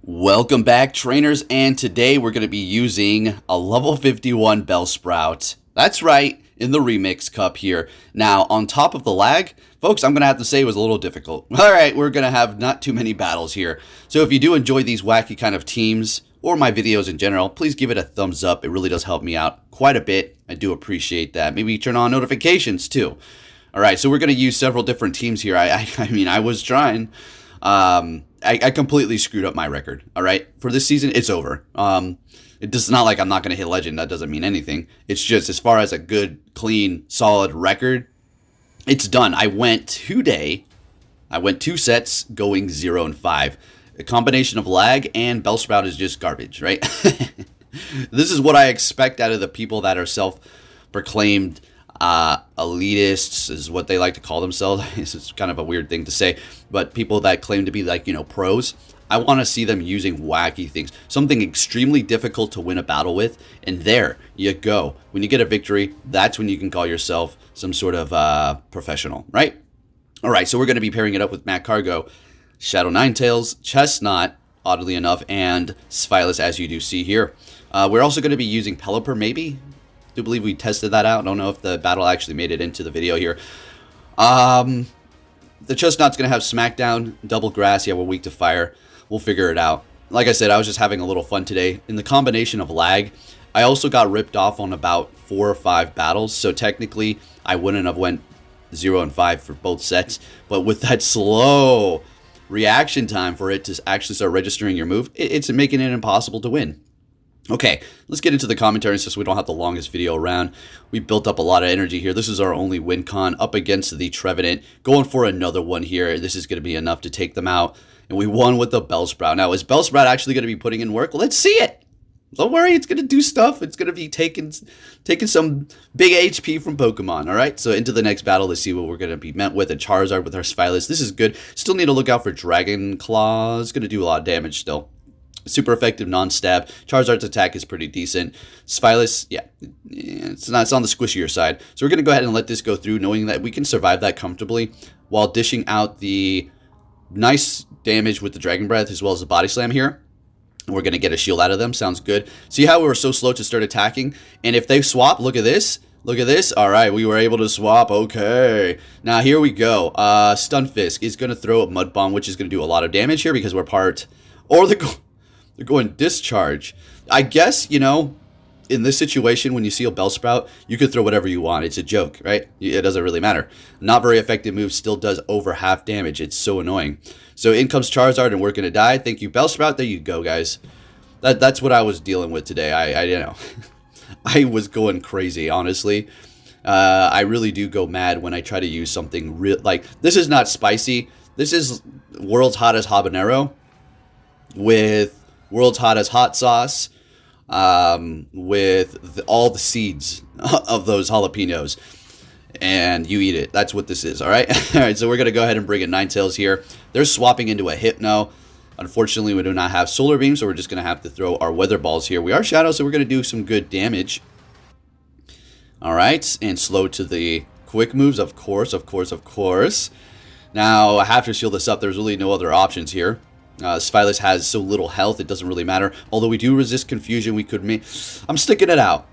Welcome back, trainers, and today we're going to be using a level 51 Bellsprout. That's right, in the Remix Cup here. Now, on top of the lag, folks, I'm going to have to say it was a little difficult. Alright, we're going to have not too many battles here. So if you do enjoy these wacky kind of teams, or my videos in general, please give it a thumbs up. It really does help me out quite a bit. I do appreciate that. Maybe turn on notifications too. Alright, so we're going to use several different teams here. I mean, I was trying. I completely screwed up my record. All right, for this season, it's over. It's not like I'm not going to hit legend. That doesn't mean anything. It's just as far as a good, clean, solid record, it's done. I went 2 sets going 0 and 5. A combination of lag and Bellsprout is just garbage, right? This is what I expect out of the people that are self-proclaimed elitists, is what they like to call themselves. It's kind of a weird thing to say, but people that claim to be like, pros, I want to see them using wacky things, something extremely difficult to win a battle with, and there you go. When you get a victory, that's when you can call yourself some sort of professional, right? All right, so we're going to be pairing it up with Matt Cargo, Shadow Ninetales, Chestnut, oddly enough, and Sphylis, as you do see here. We're also going to be using Pelipper, maybe. I do believe we tested that out. I don't know if the battle actually made it into the video here. The Chestnut's going to have Smackdown, Double Grass. Yeah, we're weak to fire. We'll figure it out. Like I said, I was just having a little fun today. In the combination of lag, I also got ripped off on about 4 or 5 battles. So technically, I wouldn't have went 0 and 5 for both sets. But with that slow reaction time for it to actually start registering your move, it's making it impossible to win. Okay, let's get into the commentary since we don't have the longest video around. We built up a lot of energy here. This is our only win con up against the Trevenant. Going for another one here. This is going to be enough to take them out. And we won with the Bellsprout. Now, is Bellsprout actually going to be putting in work? Well, let's see it. Don't worry, it's going to do stuff. It's going to be taking some big HP from Pokemon, all right? So into the next battle, let's see what we're going to be met with. A Charizard with our Sphylis. This is good. Still need to look out for Dragon Claw. It's going to do a lot of damage still. Super effective non-stab. Charizard's attack is pretty decent. Sphylis, yeah, it's on the squishier side. So we're going to go ahead and let this go through, knowing that we can survive that comfortably while dishing out the nice damage with the Dragon Breath as well as the Body Slam here. We're going to get a shield out of them. Sounds good. See how we were so slow to start attacking? And if they swap, look at this. Look at this. All right, we were able to swap. Okay. Now, here we go. Stunfisk is going to throw a Mud Bomb, which is going to do a lot of damage here because we're part... Or they're going Discharge. I guess, in this situation, when you see a Bellsprout, you could throw whatever you want. It's a joke, right? It doesn't really matter. Not very effective move, still does over half damage. It's so annoying. So in comes Charizard, and we're going to die. Thank you, Bellsprout. There you go, guys. That's what I was dealing with today. I was going crazy, honestly. I really do go mad when I try to use something real. Like, this is not spicy. This is world's hottest habanero with world's hottest hot sauce, with all the seeds of those jalapenos, and you eat it. That's what this is, all right? All right, so we're going to go ahead and bring in Ninetales here. They're swapping into a Hypno. Unfortunately, we do not have Solar Beam, so we're just going to have to throw our Weather Balls here. We are Shadow, so we're going to do some good damage. All right, and slow to the quick moves, of course, of course, of course. Now, I have to shield this up. There's really no other options here. Sphylis has so little health, it doesn't really matter. Although we do resist confusion, we could make... I'm sticking it out.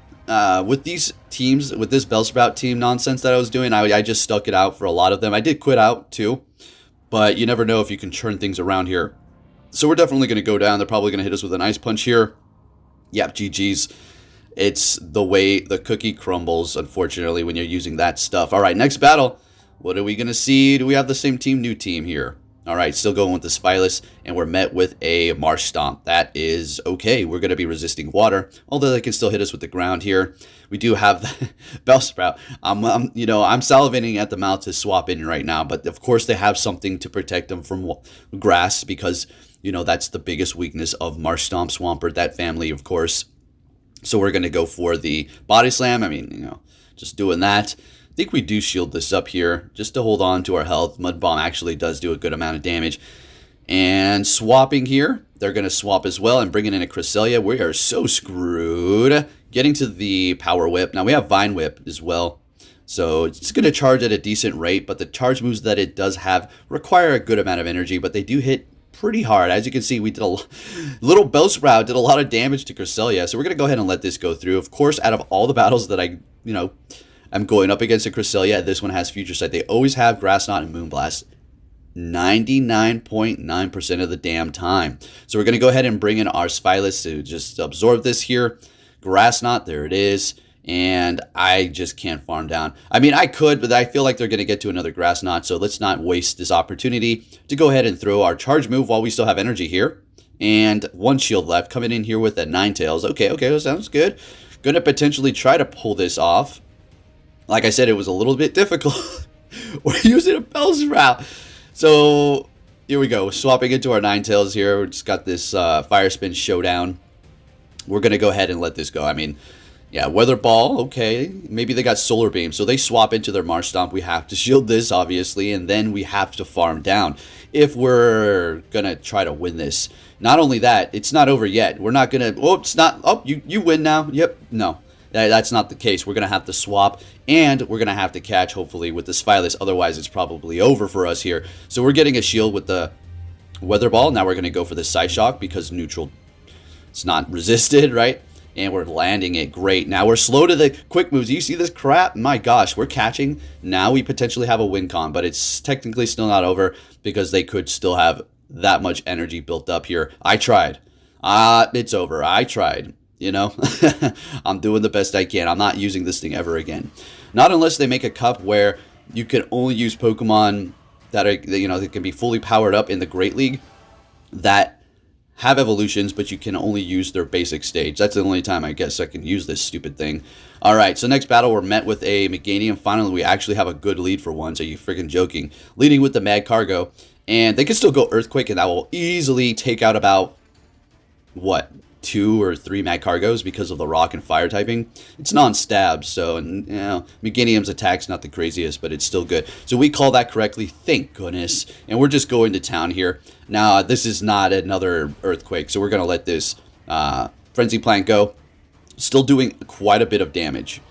With these teams, with this Bellsprout team nonsense that I was doing, I just stuck it out for a lot of them. I did quit out, too. But you never know if you can turn things around here. So we're definitely going to go down. They're probably going to hit us with an Ice Punch here. Yep, GG's. It's the way the cookie crumbles, unfortunately, when you're using that stuff. All right, next battle. What are we going to see? Do we have the same team, new team here? All right, still going with the Sphylis, and we're met with a Marsh Stomp. That is okay. We're going to be resisting water, although they can still hit us with the ground here. We do have the Bellsprout. I'm salivating at the mouth to swap in right now, but of course they have something to protect them from grass because, that's the biggest weakness of Marsh Stomp, Swampert, that family, of course. So we're going to go for the Body Slam. I mean, just doing that. I think we do shield this up here just to hold on to our health. Mud Bomb actually does do a good amount of damage. And swapping here, they're going to swap as well and bringing in a Cresselia. We are so screwed. Getting to the Power Whip. Now we have Vine Whip as well. So it's going to charge at a decent rate, but the charge moves that it does have require a good amount of energy, but they do hit pretty hard. As you can see, we did a little Bellsprout did a lot of damage to Cresselia, so we're going to go ahead and let this go through. Of course, out of all the battles that I'm going up against a Cresselia, this one has Future Sight. They always have Grass Knot and Moonblast 99.9% of the damn time. So we're going to go ahead and bring in our Spylus to just absorb this here. Grass Knot, there it is. And I just can't farm down. I mean, I could, but I feel like they're going to get to another Grass Knot, so let's not waste this opportunity to go ahead and throw our charge move while we still have energy here. And one shield left, coming in here with that Ninetales. Okay, sounds good. Going to potentially try to pull this off. Like I said, it was a little bit difficult. We're using a Bellsprout. So here we go, swapping into our Ninetales here. We just got this Fire Spin Showdown. We're going to go ahead and let this go. I mean, yeah, Weather Ball, okay. Maybe they got Solar Beam. So they swap into their Marsh Stomp. We have to shield this, obviously, and then we have to farm down if we're going to try to win this. Not only that, it's not over yet. We're not going to, oh, it's not, oh, you win now. Yep, no. That's not the case. We're going to have to swap, and we're going to have to catch, hopefully, with the Spylus. Otherwise, it's probably over for us here. So we're getting a shield with the Weather Ball. Now we're going to go for the Psyshock because neutral, it's not resisted, right? And we're landing it great. Now we're slow to the quick moves. You see this crap? My gosh, we're catching. Now we potentially have a win con, but it's technically still not over because they could still have that much energy built up here. I tried. It's over. I tried. You know, I'm doing the best I can. I'm not using this thing ever again. Not unless they make a cup where you can only use Pokemon that are, that can be fully powered up in the Great League that have evolutions, but you can only use their basic stage. That's the only time I guess I can use this stupid thing. All right, so next battle, we're met with a Meganium. Finally, we actually have a good lead for once. Are you freaking joking? Leading with the Mag Cargo. And they can still go Earthquake, and that will easily take out about, what, 2 or 3 Mag Cargos because of the Rock and Fire typing. It's non-stab, so Meganium's attack's not the craziest, but it's still good. So we call that correctly, thank goodness. And we're just going to town here. Now, this is not another Earthquake, so we're going to let this Frenzy Plant go. Still doing quite a bit of damage.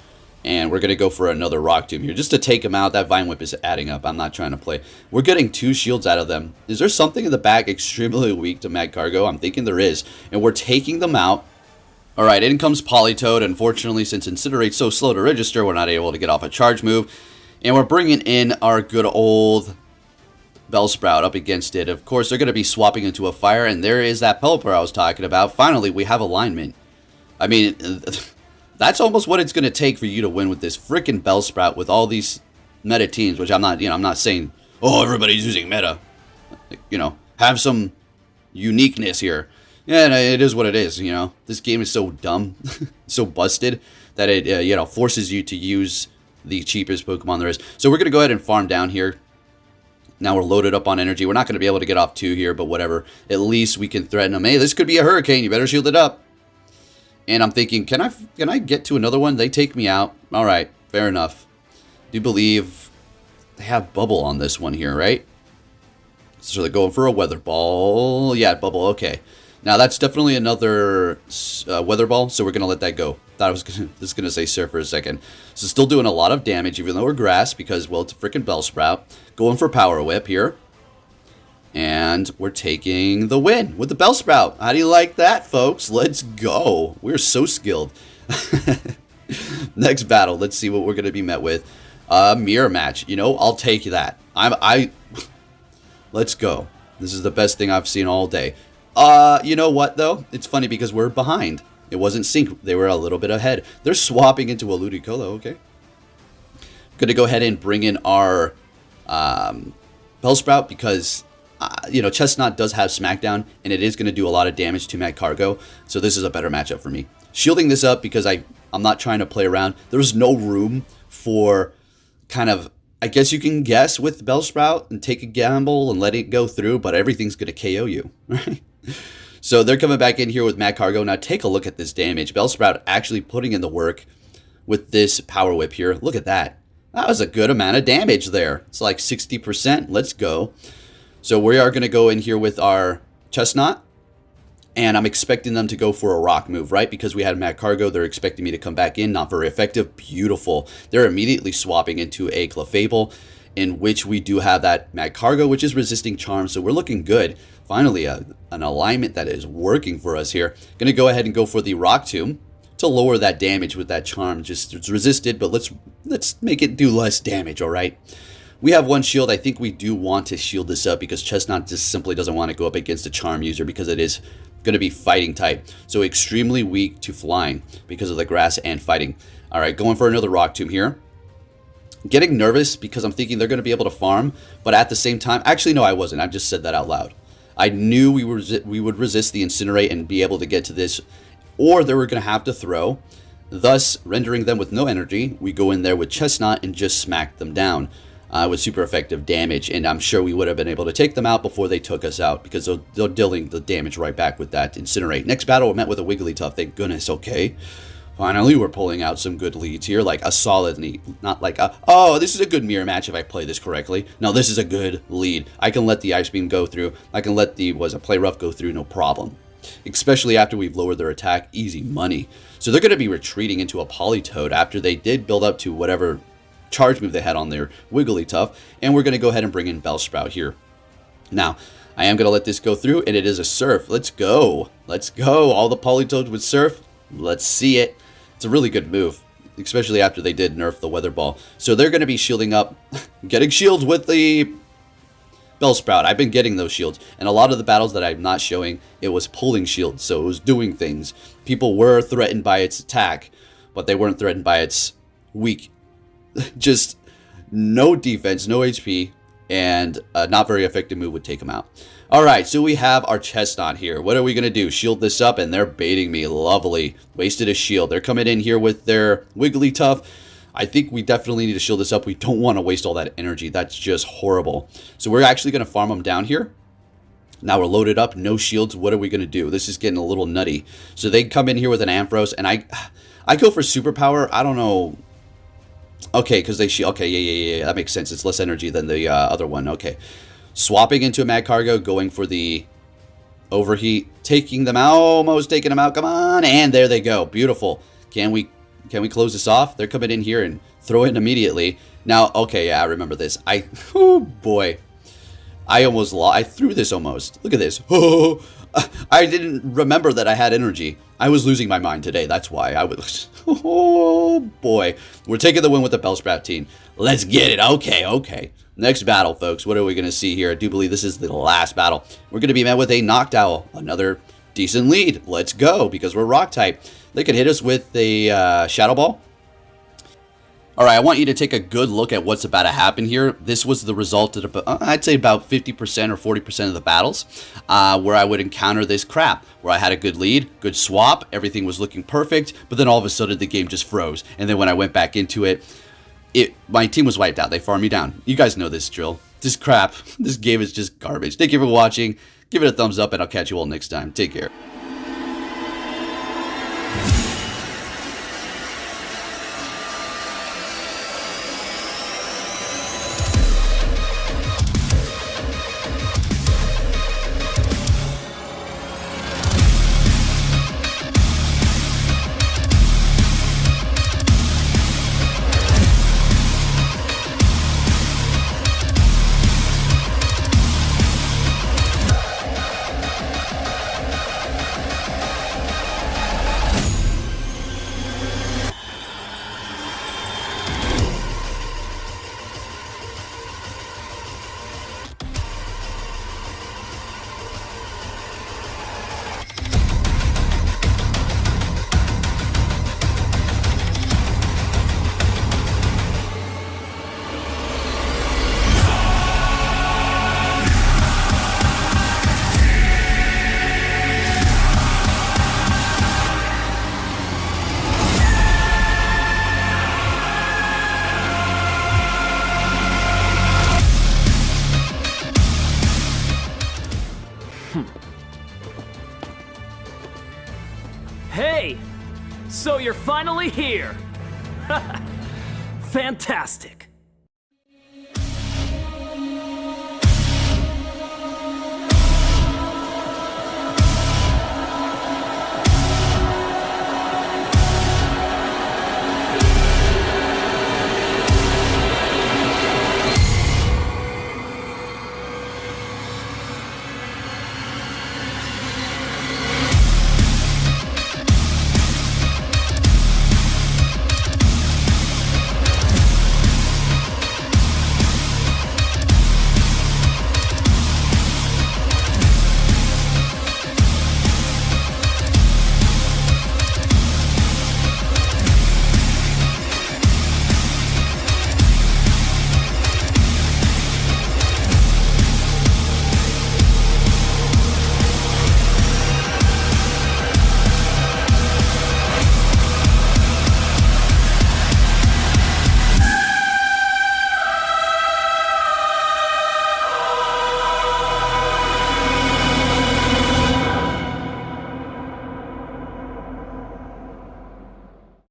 And we're going to go for another Rock Tomb here just to take him out. That Vine Whip is adding up. I'm not trying to play. We're getting 2 shields out of them. Is there something in the back extremely weak to Mag Cargo? I'm thinking there is. And we're taking them out. All right, in comes Politoed. Unfortunately, since Incinerate's so slow to register, we're not able to get off a charge move. And we're bringing in our good old Bellsprout up against it. Of course, they're going to be swapping into a Fire. And there is that Pelipper I was talking about. Finally, we have alignment. I mean... That's almost what it's going to take for you to win with this freaking Bellsprout with all these meta teams, which I'm not saying, oh, everybody's using meta. Have some uniqueness here. Yeah, it is what it is, This game is so dumb, so busted, that it, forces you to use the cheapest Pokemon there is. So we're going to go ahead and farm down here. Now we're loaded up on energy. We're not going to be able to get off 2 here, but whatever. At least we can threaten them. Hey, this could be a Hurricane. You better shield it up. And I'm thinking, can I get to another one? They take me out. All right, fair enough. Do believe they have Bubble on this one here, right? So they're going for a Weather Ball. Yeah, Bubble, okay. Now that's definitely another Weather Ball, so we're going to let that go. Thought I was just going to say Surf for a second. So still doing a lot of damage, even though we're Grass, because, well, it's a freaking Bellsprout. Going for Power Whip here. And we're taking the win with the Bellsprout. How do you like that, folks? Let's go. We're so skilled. Next battle. Let's see what we're going to be met with. Mirror match. I'll take that. Let's go. This is the best thing I've seen all day. You know what, though? It's funny because we're behind. It wasn't sync. They were a little bit ahead. They're swapping into a Ludicolo, okay? Going to go ahead and bring in our Bellsprout because... Chestnut does have Smackdown, and it is going to do a lot of damage to Mag Cargo, so this is a better matchup for me. Shielding this up because I'm not trying to play around. There's no room for kind of, I guess you can guess with Bellsprout and take a gamble and let it go through, but everything's going to KO you, right? So they're coming back in here with Mag Cargo. Now take a look at this damage. Bellsprout actually putting in the work with this Power Whip here. Look at that. That was a good amount of damage there. It's like 60%. Let's go. So we are going to go in here with our Chestnut, and I'm expecting them to go for a Rock move, right? Because we had Mag Cargo, they're expecting me to come back in. Not very effective. Beautiful. They're immediately swapping into a Clefable, in which we do have that Mag Cargo, which is resisting Charm, so we're looking good. Finally, an alignment that is working for us here. Going to go ahead and go for the Rock Tomb to lower that damage with that charm. Just it's resisted, but let's make it do less damage, all right? We have one shield. I think we do want to shield this up because Chestnut just simply doesn't want to go up against a charm user because it is going to be fighting type. So extremely weak to flying because of the grass and fighting. All right, going for another Rock Tomb here. Getting nervous because I'm thinking they're going to be able to farm, but at the same time, actually no, I wasn't. I just said that out loud. I knew we would resist the Incinerate and be able to get to this, or they were going to have to throw, thus rendering them with no energy. We go in there with Chestnut and just smack them down. With super effective damage, and I'm sure we would have been able to take them out before they took us out because they're dealing the damage right back with that Incinerate. Next battle, we met with a Wigglytuff. Thank goodness. Okay, finally we're pulling out some good leads here, like a solid lead, not like a, oh, this is a good mirror match if I play this correctly. No, this is a good lead. I can let the Ice Beam go through. I can let the Play Rough go through, no problem. Especially after we've lowered their attack, easy money. So they're going to be retreating into a Politoed after they did build up to whatever charge move they had on their Wigglytuff, and we're going to go ahead and bring in Bellsprout here. Now, I am going to let this go through, and it is a Surf. Let's go. Let's go. All the Politoads with Surf. Let's see it. It's a really good move, especially after they did nerf the Weather Ball. So they're going to be shielding up, getting shields with the Bellsprout. I've been getting those shields, and a lot of the battles that I'm not showing, it was pulling shields, so it was doing things. People were threatened by its attack, but they weren't threatened by its weak just no defense, no HP, and a not very effective move would take them out. Alright, so we have our Chestnut here. What are we going to do? Shield this up, and they're baiting me. Lovely. Wasted a shield. They're coming in here with their Wigglytuff. I think we definitely need to shield this up. We don't want to waste all that energy. That's just horrible. So we're actually going to farm them down here. Now we're loaded up, no shields. What are we going to do? This is getting a little nutty. So they come in here with an Ampharos, and I go for superpower. I don't know. Okay, because they shield. Okay, yeah. That makes sense. It's less energy than the other one. Okay. Swapping into a Mag Cargo, going for the Overheat, taking them out, almost taking them out. Come on, and there they go. Beautiful. Can we close this off? They're coming in here and throw it immediately. Now, okay, yeah, I remember this. Oh boy. I almost lost. I threw this almost. Look at this. Oh, I didn't remember that I had energy. I was losing my mind today. That's why I was. Oh boy, we're taking the win with the Bellsprout team. Let's get it. Okay. Next battle, folks. What are we going to see here? I do believe this is the last battle. We're going to be met with a Noctowl. Another decent lead. Let's go because we're Rock type. They could hit us with a Shadow Ball. Alright, I want you to take a good look at what's about to happen here. This was the result of, I'd say about 50% or 40% of the battles where I would encounter this crap, where I had a good lead, good swap, everything was looking perfect, but then all of a sudden the game just froze. And then when I went back into it, my team was wiped out. They farmed me down. You guys know this drill. This crap, this game is just garbage. Thank you for watching. Give it a thumbs up, and I'll catch you all next time. Take care. Hey! So you're finally here! Fantastic!